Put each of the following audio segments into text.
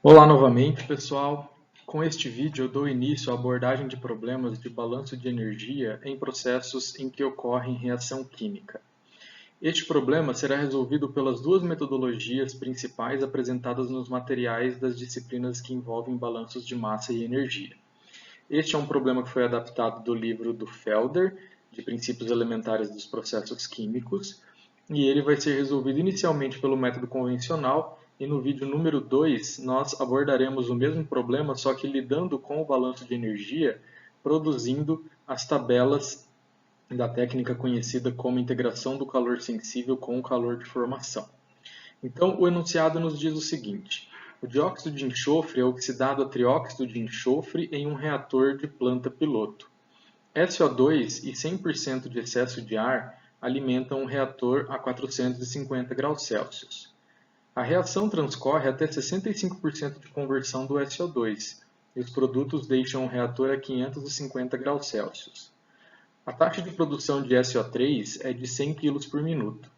Olá novamente, pessoal. Com este vídeo eu dou início à abordagem de problemas de balanço de energia em processos em que ocorre reação química. Este problema será resolvido pelas duas metodologias principais apresentadas nos materiais das disciplinas que envolvem balanços de massa e energia. Este é um problema que foi adaptado do livro do Felder, de Princípios Elementares dos Processos Químicos, e ele vai ser resolvido inicialmente pelo método convencional, e no vídeo número 2 nós abordaremos o mesmo problema, só que lidando com o balanço de energia, produzindo as tabelas da técnica conhecida como integração do calor sensível com o calor de formação. Então, o enunciado nos diz o seguinte: o dióxido de enxofre é oxidado a trióxido de enxofre em um reator de planta piloto. SO2 e 100% de excesso de ar alimentam um reator a 450 graus Celsius. A reação transcorre até 65% de conversão do SO2 e os produtos deixam o reator a 550 graus Celsius. A taxa de produção de SO3 é de 100 kg por minuto.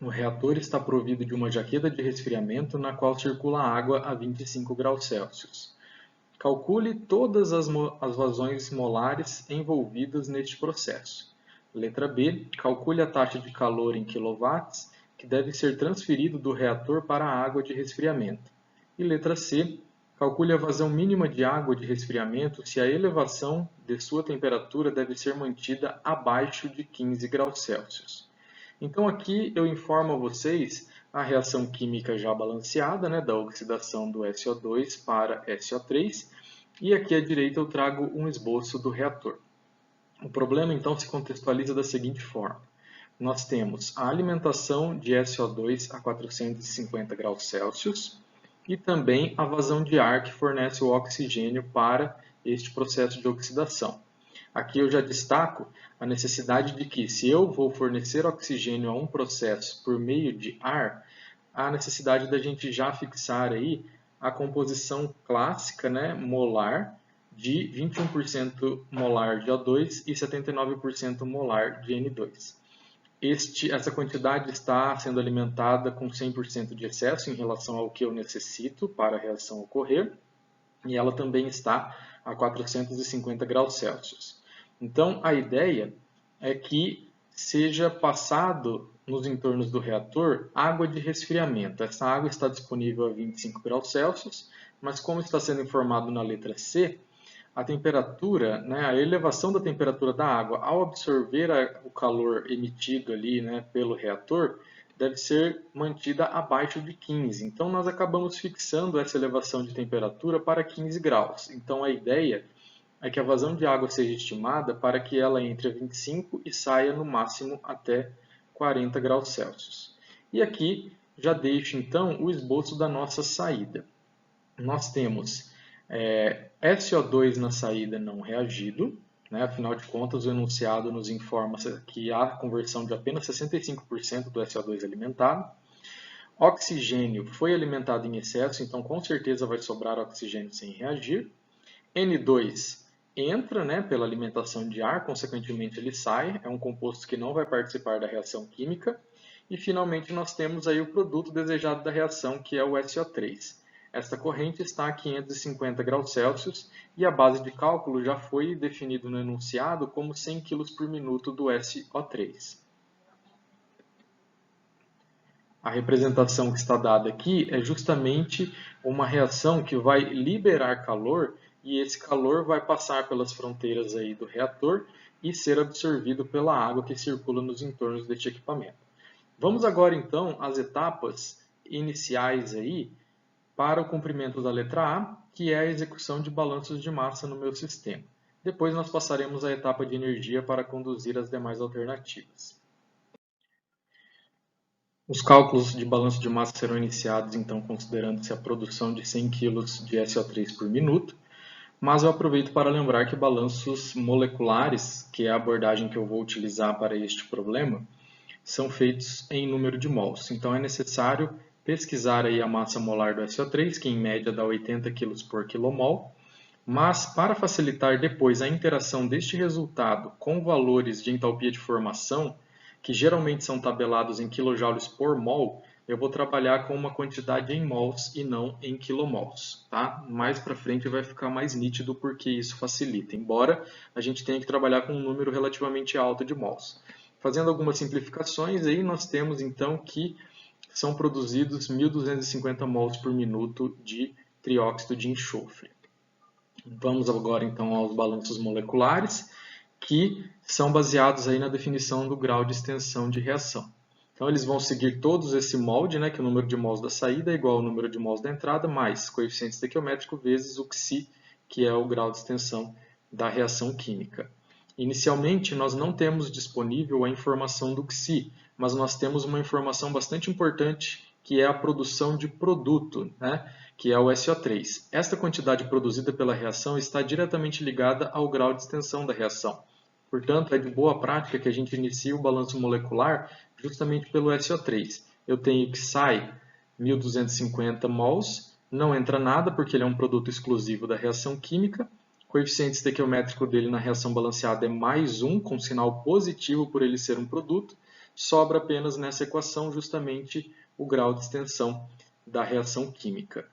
O reator está provido de uma jaqueta de resfriamento na qual circula água a 25 graus Celsius. Calcule todas as vazões molares envolvidas neste processo. Letra B. Calcule a taxa de calor em kW que deve ser transferido do reator para a água de resfriamento. E letra C. Calcule a vazão mínima de água de resfriamento se a elevação de sua temperatura deve ser mantida abaixo de 15 graus Celsius. Então aqui eu informo a vocês a reação química já balanceada, da oxidação do SO2 para SO3, e aqui à direita eu trago um esboço do reator. O problema então se contextualiza da seguinte forma: nós temos a alimentação de SO2 a 450 graus Celsius e também a vazão de ar que fornece o oxigênio para este processo de oxidação. Aqui eu já destaco a necessidade de que, se eu vou fornecer oxigênio a um processo por meio de ar, há necessidade da gente já fixar aí a composição clássica, molar, de 21% molar de O2 e 79% molar de N2. Essa quantidade está sendo alimentada com 100% de excesso em relação ao que eu necessito para a reação ocorrer, e ela também está a 450 graus Celsius. Então, a ideia é que seja passado nos entornos do reator água de resfriamento. Essa água está disponível a 25 graus Celsius, mas como está sendo informado na letra C, a temperatura, a elevação da temperatura da água ao absorver o calor emitido ali, pelo reator, deve ser mantida abaixo de 15. Então, nós acabamos fixando essa elevação de temperatura para 15 graus. Então, a ideia é que a vazão de água seja estimada para que ela entre a 25 e saia no máximo até 40 graus Celsius. E aqui já deixo então o esboço da nossa saída. Nós temos SO2 na saída não reagido, afinal de contas o enunciado nos informa que há conversão de apenas 65% do SO2 alimentado. Oxigênio foi alimentado em excesso, então com certeza vai sobrar oxigênio sem reagir. N2 entra pela alimentação de ar, consequentemente ele sai, é um composto que não vai participar da reação química. E finalmente nós temos aí o produto desejado da reação, que é o SO3. Esta corrente está a 550 graus Celsius e a base de cálculo já foi definido no enunciado como 100 kg por minuto do SO3. A representação que está dada aqui é justamente uma reação que vai liberar calor e esse calor vai passar pelas fronteiras aí do reator e ser absorvido pela água que circula nos entornos deste equipamento. Vamos agora então às etapas iniciais aí para o cumprimento da letra A, que é a execução de balanços de massa no meu sistema. Depois nós passaremos à etapa de energia para conduzir as demais alternativas. Os cálculos de balanço de massa serão iniciados, então, considerando-se a produção de 100 kg de SO3 por minuto, mas eu aproveito para lembrar que balanços moleculares, que é a abordagem que eu vou utilizar para este problema, são feitos em número de mols. Então, é necessário pesquisar aí a massa molar do SO3, que em média dá 80 kg por kmol, mas para facilitar depois a interação deste resultado com valores de entalpia de formação, que geralmente são tabelados em kJ por mol, eu vou trabalhar com uma quantidade em mols e não em quilomols, tá? Mais para frente vai ficar mais nítido porque isso facilita, embora a gente tenha que trabalhar com um número relativamente alto de mols. Fazendo algumas simplificações, aí nós temos então que são produzidos 1.250 mols por minuto de trióxido de enxofre. Vamos agora então aos balanços moleculares, que são baseados aí na definição do grau de extensão de reação. Então eles vão seguir todos esse molde, né, que é o número de mols da saída é igual ao número de mols da entrada, mais coeficiente estequiométrico vezes o Xi, que é o grau de extensão da reação química. Inicialmente, nós não temos disponível a informação do Xi, mas nós temos uma informação bastante importante, que é a produção de produto, né, que é o SO3. Esta quantidade produzida pela reação está diretamente ligada ao grau de extensão da reação. Portanto, é de boa prática que a gente inicie o balanço molecular justamente pelo SO3. Eu tenho que sai 1.250 mols, não entra nada porque ele é um produto exclusivo da reação química. O coeficiente estequiométrico dele na reação balanceada é mais 1, com sinal positivo por ele ser um produto. Sobra apenas nessa equação justamente o grau de extensão da reação química.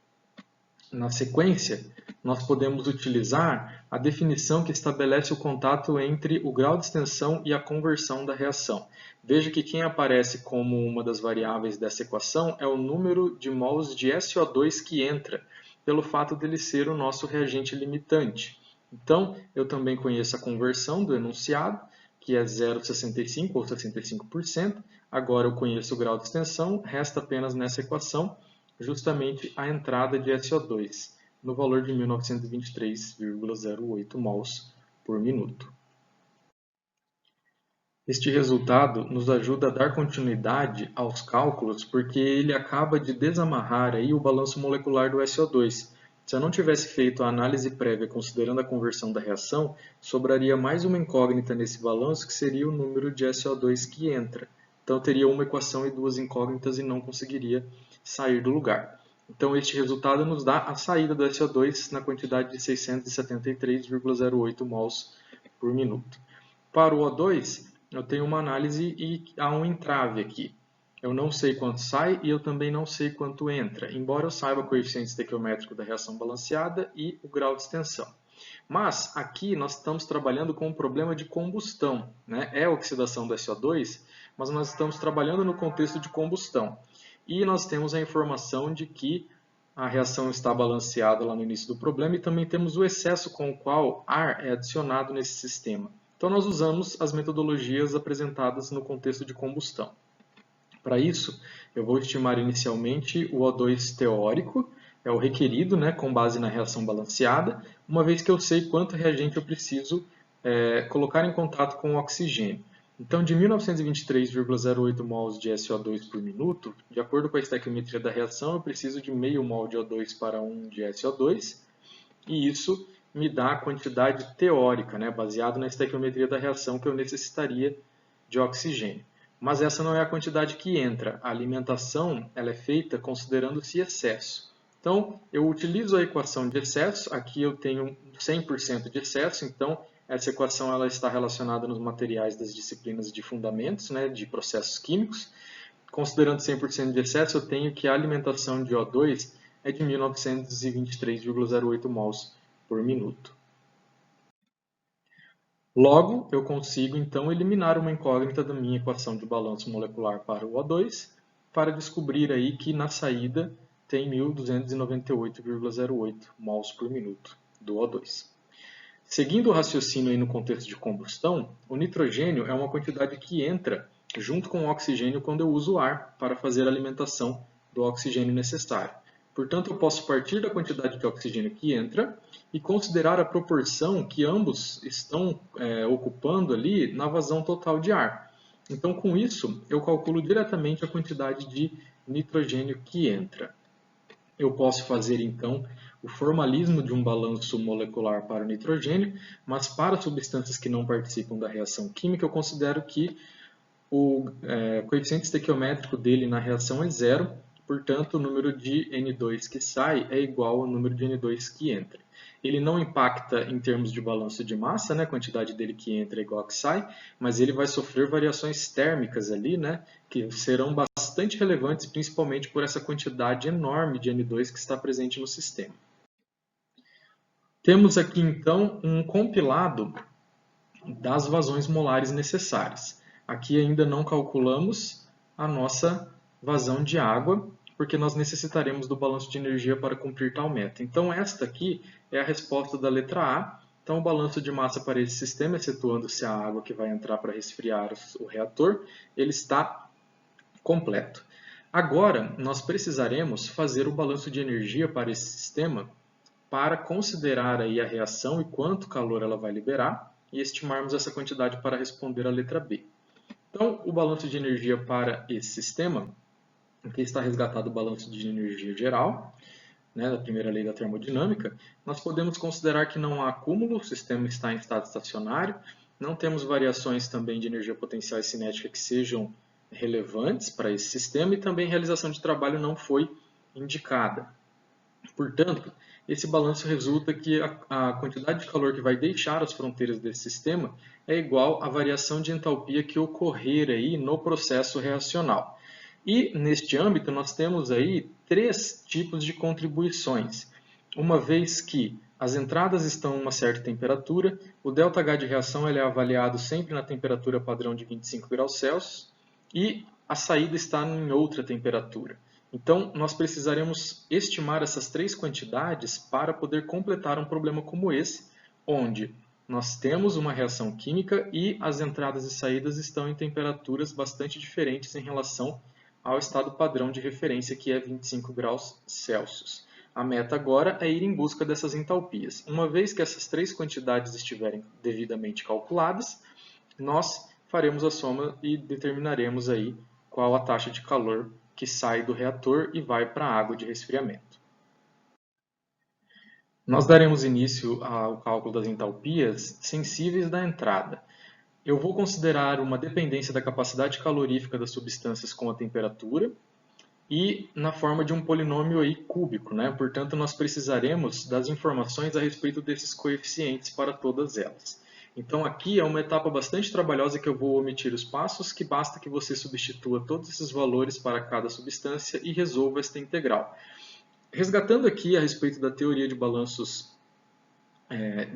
Na sequência, nós podemos utilizar a definição que estabelece o contato entre o grau de extensão e a conversão da reação. Veja que quem aparece como uma das variáveis dessa equação é o número de mols de SO2 que entra, pelo fato dele ser o nosso reagente limitante. Então, eu também conheço a conversão do enunciado, que é 0,65 ou 65%. Agora eu conheço o grau de extensão, resta apenas nessa equação justamente a entrada de SO2, no valor de 1923,08 mols por minuto. Este resultado nos ajuda a dar continuidade aos cálculos porque ele acaba de desamarrar aí o balanço molecular do SO2. Se eu não tivesse feito a análise prévia considerando a conversão da reação, sobraria mais uma incógnita nesse balanço que seria o número de SO2 que entra. Então eu teria uma equação e duas incógnitas e não conseguiria sair do lugar. Então este resultado nos dá a saída do SO2 na quantidade de 673,08 mols por minuto. Para o O2, eu tenho uma análise e há um entrave aqui. Eu não sei quanto sai e eu também não sei quanto entra, embora eu saiba o coeficiente estequiométrico da reação balanceada e o grau de extensão. Mas aqui nós estamos trabalhando com um problema de combustão, né? É a oxidação do SO2, mas nós estamos trabalhando no contexto de combustão. E nós temos a informação de que a reação está balanceada lá no início do problema e também temos o excesso com o qual ar é adicionado nesse sistema. Então nós usamos as metodologias apresentadas no contexto de combustão. Para isso, eu vou estimar inicialmente o O2 teórico, é o requerido, né, com base na reação balanceada, uma vez que eu sei quanto reagente eu preciso colocar em contato com o oxigênio. Então, de 1923,08 mols de SO2 por minuto, de acordo com a estequiometria da reação, eu preciso de meio mol de O2 para 1 de SO2, e isso me dá a quantidade teórica, né, baseado na estequiometria da reação que eu necessitaria de oxigênio. Mas essa não é a quantidade que entra. A alimentação ela é feita considerando-se excesso. Então, eu utilizo a equação de excesso. Aqui eu tenho 100% de excesso, então essa equação ela está relacionada nos materiais das disciplinas de fundamentos, né, de processos químicos. Considerando 100% de excesso, eu tenho que a alimentação de O2 é de 1923,08 mols por minuto. Logo, eu consigo então eliminar uma incógnita da minha equação de balanço molecular para o O2 para descobrir aí que na saída tem 1298,08 mols por minuto do O2. Seguindo o raciocínio aí no contexto de combustão, o nitrogênio é uma quantidade que entra junto com o oxigênio quando eu uso o ar para fazer a alimentação do oxigênio necessário. Portanto, eu posso partir da quantidade de oxigênio que entra e considerar a proporção que ambos estão ocupando ali na vazão total de ar. Então, com isso, eu calculo diretamente a quantidade de nitrogênio que entra. Eu posso fazer, então, o formalismo de um balanço molecular para o nitrogênio, mas para substâncias que não participam da reação química, eu considero que o coeficiente estequiométrico dele na reação é zero, portanto, o número de N2 que sai é igual ao número de N2 que entra. Ele não impacta em termos de balanço de massa, né? A quantidade dele que entra é igual a que sai, mas ele vai sofrer variações térmicas ali, né? Que serão bastante bastante relevantes, principalmente por essa quantidade enorme de N2 que está presente no sistema. Temos aqui então um compilado das vazões molares necessárias. Aqui ainda não calculamos a nossa vazão de água, porque nós necessitaremos do balanço de energia para cumprir tal meta. Então esta aqui é a resposta da letra A. Então o balanço de massa para esse sistema, excetuando-se a água que vai entrar para resfriar o reator, ele está completo. Agora nós precisaremos fazer o balanço de energia para esse sistema para considerar aí a reação e quanto calor ela vai liberar e estimarmos essa quantidade para responder a letra B. Então, o balanço de energia para esse sistema, aqui está resgatado o balanço de energia geral, né, da primeira lei da termodinâmica, nós podemos considerar que não há acúmulo, o sistema está em estado estacionário, não temos variações também de energia potencial e cinética que sejam relevantes para esse sistema e também realização de trabalho não foi indicada. Portanto, esse balanço resulta que a quantidade de calor que vai deixar as fronteiras desse sistema é igual à variação de entalpia que ocorrer aí no processo reacional. E neste âmbito nós temos aí três tipos de contribuições. Uma vez que as entradas estão em uma certa temperatura, o ΔH de reação ele é avaliado sempre na temperatura padrão de 25 graus Celsius e a saída está em outra temperatura. Então, nós precisaremos estimar essas três quantidades para poder completar um problema como esse, onde nós temos uma reação química e as entradas e saídas estão em temperaturas bastante diferentes em relação ao estado padrão de referência, que é 25 graus Celsius. A meta agora é ir em busca dessas entalpias. Uma vez que essas três quantidades estiverem devidamente calculadas, nós faremos a soma e determinaremos aí qual a taxa de calor que sai do reator e vai para a água de resfriamento. Nós daremos início ao cálculo das entalpias sensíveis da entrada. Eu vou considerar uma dependência da capacidade calorífica das substâncias com a temperatura e na forma de um polinômio aí cúbico, né? Portanto, nós precisaremos das informações a respeito desses coeficientes para todas elas. Então aqui é uma etapa bastante trabalhosa que eu vou omitir os passos, que basta que você substitua todos esses valores para cada substância e resolva esta integral. Resgatando aqui a respeito da teoria de balanços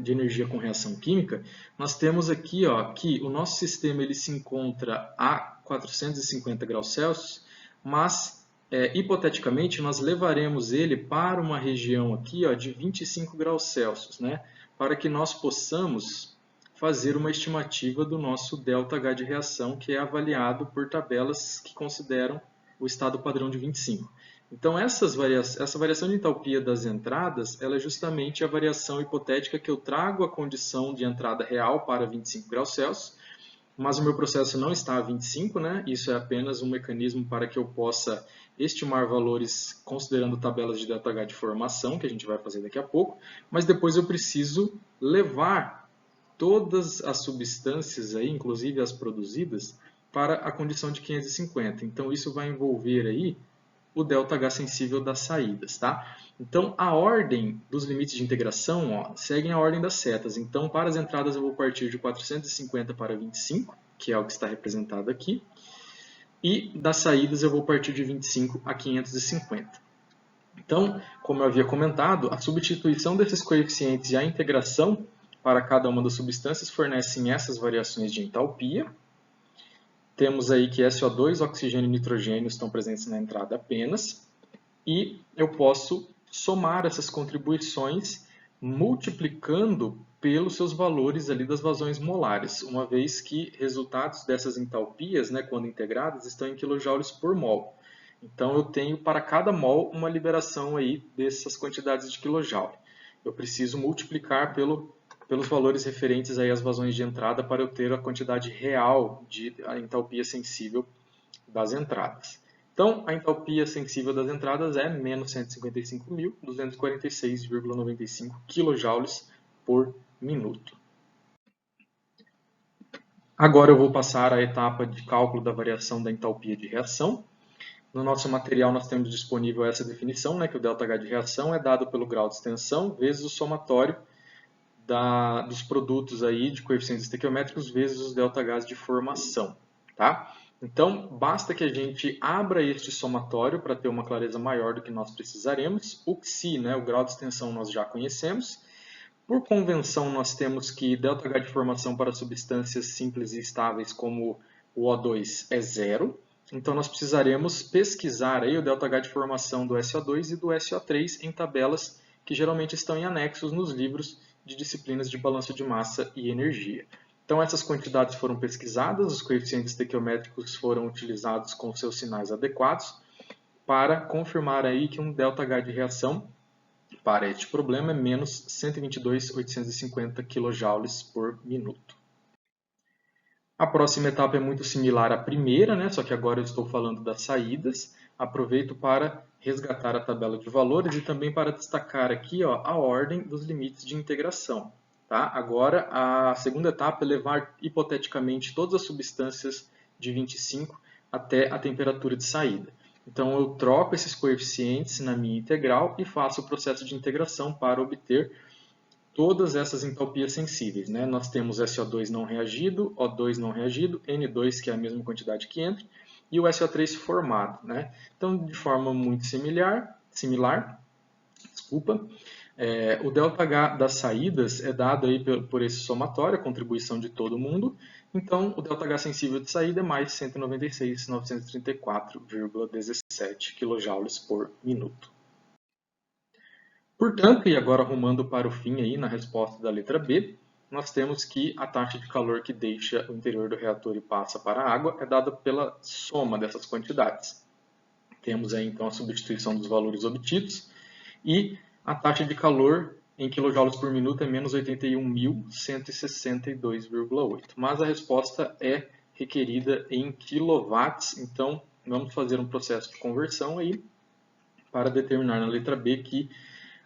de energia com reação química, nós temos aqui que o nosso sistema ele se encontra a 450 graus Celsius, mas hipoteticamente nós levaremos ele para uma região aqui de 25 graus Celsius, né, para que nós possamos fazer uma estimativa do nosso ΔH de reação, que é avaliado por tabelas que consideram o estado padrão de 25. Então, essa variação de entalpia das entradas ela é justamente a variação hipotética que eu trago a condição de entrada real para 25 graus Celsius, mas o meu processo não está a 25, né? Isso é apenas um mecanismo para que eu possa estimar valores considerando tabelas de ΔH de formação, que a gente vai fazer daqui a pouco, mas depois eu preciso levar todas as substâncias, aí, inclusive as produzidas, para a condição de 550. Então, isso vai envolver aí o ΔH sensível das saídas. Tá? Então, a ordem dos limites de integração seguem a ordem das setas. Então, para as entradas eu vou partir de 450 para 25, que é o que está representado aqui. E das saídas eu vou partir de 25 a 550. Então, como eu havia comentado, a substituição desses coeficientes e a integração para cada uma das substâncias fornecem essas variações de entalpia. Temos aí que SO2, oxigênio e nitrogênio estão presentes na entrada apenas. E eu posso somar essas contribuições multiplicando pelos seus valores ali das vazões molares, uma vez que resultados dessas entalpias, né, quando integradas, estão em quilojoules por mol. Então eu tenho para cada mol uma liberação aí dessas quantidades de quilojoule. Eu preciso multiplicar pelos valores referentes aí às vazões de entrada para eu ter a quantidade real de entalpia sensível das entradas. Então, a entalpia sensível das entradas é menos 155.246,95 kJ por minuto. Agora eu vou passar à etapa de cálculo da variação da entalpia de reação. No nosso material nós temos disponível essa definição, né, que o ΔH de reação é dado pelo grau de extensão vezes o somatório dos produtos aí de coeficientes estequiométricos vezes os ΔHs de formação. Tá? Então, basta que a gente abra este somatório para ter uma clareza maior do que nós precisaremos. O Xi, né, o grau de extensão, nós já conhecemos. Por convenção, nós temos que ΔH de formação para substâncias simples e estáveis como o O2 é zero. Então, nós precisaremos pesquisar aí o ΔH de formação do SO2 e do SO3 em tabelas que geralmente estão em anexos nos livros de disciplinas de balanço de massa e energia. Então, essas quantidades foram pesquisadas, os coeficientes estequiométricos foram utilizados com seus sinais adequados para confirmar aí que um ΔH de reação para este problema é menos 122.850 kJ por minuto. A próxima etapa é muito similar à primeira, né? Só que agora eu estou falando das saídas. Aproveito para resgatar a tabela de valores e também para destacar aqui a ordem dos limites de integração. Tá? Agora, a segunda etapa é levar hipoteticamente todas as substâncias de 25 até a temperatura de saída. Então, eu troco esses coeficientes na minha integral e faço o processo de integração para obter todas essas entalpias sensíveis. Né? Nós temos SO2 não reagido, O2 não reagido, N2, que é a mesma quantidade que entra, e o SO3 formado. Né? Então, de forma muito similar, o ΔH das saídas é dado aí por esse somatório, a contribuição de todo mundo. Então, o ΔH sensível de saída é mais 196.934,17 kJ por minuto. Portanto, e agora arrumando para o fim aí na resposta da letra B, nós temos que a taxa de calor que deixa o interior do reator e passa para a água é dada pela soma dessas quantidades. Temos aí então a substituição dos valores obtidos e a taxa de calor em kJ por minuto é menos 81.162,8. Mas a resposta é requerida em quilowatts, então vamos fazer um processo de conversão aí para determinar na letra B que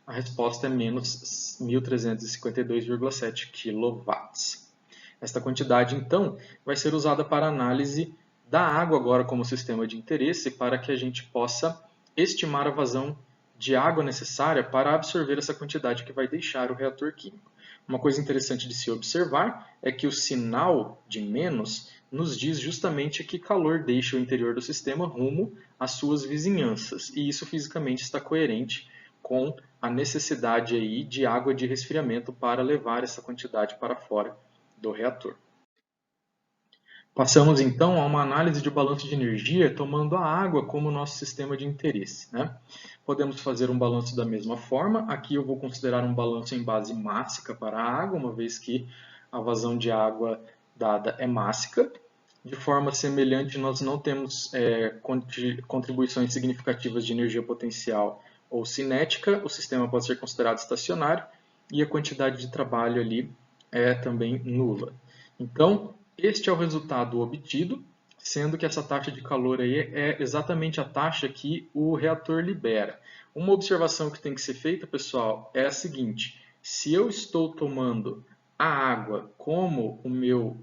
a resposta é menos 1.352,7 kW. Esta quantidade, então, vai ser usada para análise da água agora como sistema de interesse para que a gente possa estimar a vazão de água necessária para absorver essa quantidade que vai deixar o reator químico. Uma coisa interessante de se observar é que o sinal de menos nos diz justamente que calor deixa o interior do sistema rumo às suas vizinhanças, e isso fisicamente está coerente com a necessidade aí de água de resfriamento para levar essa quantidade para fora do reator. Passamos então a uma análise de balanço de energia tomando a água como nosso sistema de interesse. Né? Podemos fazer um balanço da mesma forma. Aqui eu vou considerar um balanço em base mássica para a água, uma vez que a vazão de água dada é mássica. De forma semelhante, nós não temos contribuições significativas de energia potencial ou cinética, o sistema pode ser considerado estacionário e a quantidade de trabalho ali é também nula. Então, este é o resultado obtido, sendo que essa taxa de calor aí é exatamente a taxa que o reator libera. Uma observação que tem que ser feita, pessoal, é a seguinte: se eu estou tomando a água como o meu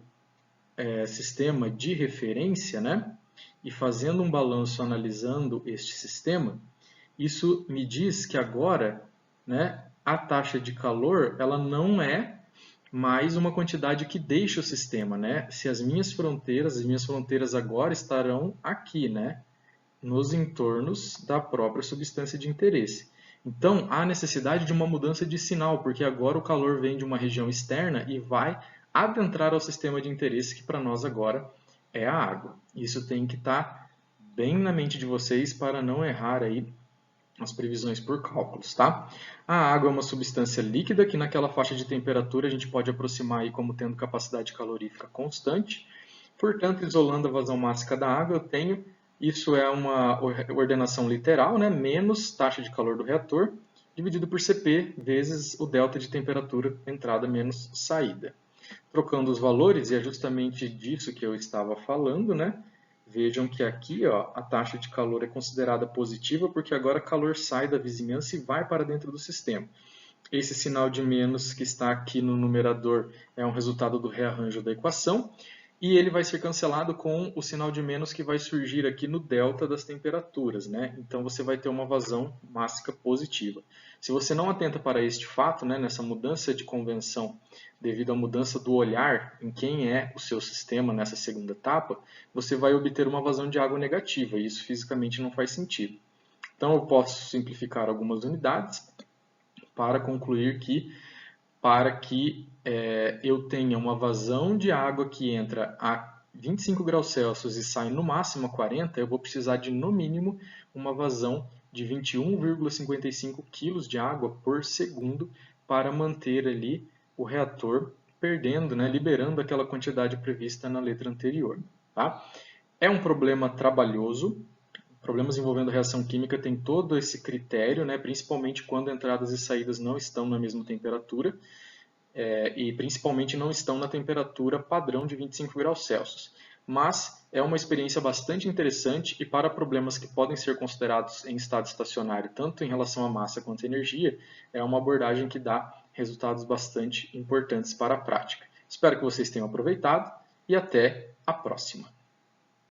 sistema de referência, né, e fazendo um balanço analisando este sistema, isso me diz que agora, né, a taxa de calor ela não é mais uma quantidade que deixa o sistema, né? Se as minhas fronteiras agora estarão aqui, né, nos entornos da própria substância de interesse. Então, há necessidade de uma mudança de sinal, porque agora o calor vem de uma região externa e vai adentrar ao sistema de interesse, que para nós agora é a água. Isso tem que estar bem na mente de vocês para não errar aí as previsões por cálculos, tá? A água é uma substância líquida que naquela faixa de temperatura a gente pode aproximar aí como tendo capacidade calorífica constante. Portanto, isolando a vazão mássica da água, eu tenho, isso é uma ordenação literal, né? Menos taxa de calor do reator, dividido por Cp vezes o delta de temperatura entrada menos saída. Trocando os valores, e é justamente disso que eu estava falando, né? Vejam que aqui a taxa de calor é considerada positiva porque agora calor sai da vizinhança e vai para dentro do sistema. Esse sinal de menos que está aqui no numerador é um resultado do rearranjo da equação. e ele vai ser cancelado com o sinal de menos que vai surgir aqui no delta das temperaturas, né? Então você vai ter uma vazão mássica positiva. Se você não atenta para este fato, né, nessa mudança de convenção devido à mudança do olhar em quem é o seu sistema nessa segunda etapa, você vai obter uma vazão de água negativa, e isso fisicamente não faz sentido. Então eu posso simplificar algumas unidades para concluir que para que eu tenha uma vazão de água que entra a 25 graus Celsius e sai no máximo a 40, eu vou precisar de, no mínimo, uma vazão de 21,55 kg de água por segundo para manter ali o reator perdendo, né, liberando aquela quantidade prevista na letra anterior. Tá? É um problema trabalhoso. Problemas envolvendo reação química têm todo esse critério, né, principalmente quando entradas e saídas não estão na mesma temperatura. E principalmente não estão na temperatura padrão de 25 graus Celsius. Mas é uma experiência bastante interessante e para problemas que podem ser considerados em estado estacionário, tanto em relação à massa quanto à energia, é uma abordagem que dá resultados bastante importantes para a prática. Espero que vocês tenham aproveitado e até a próxima.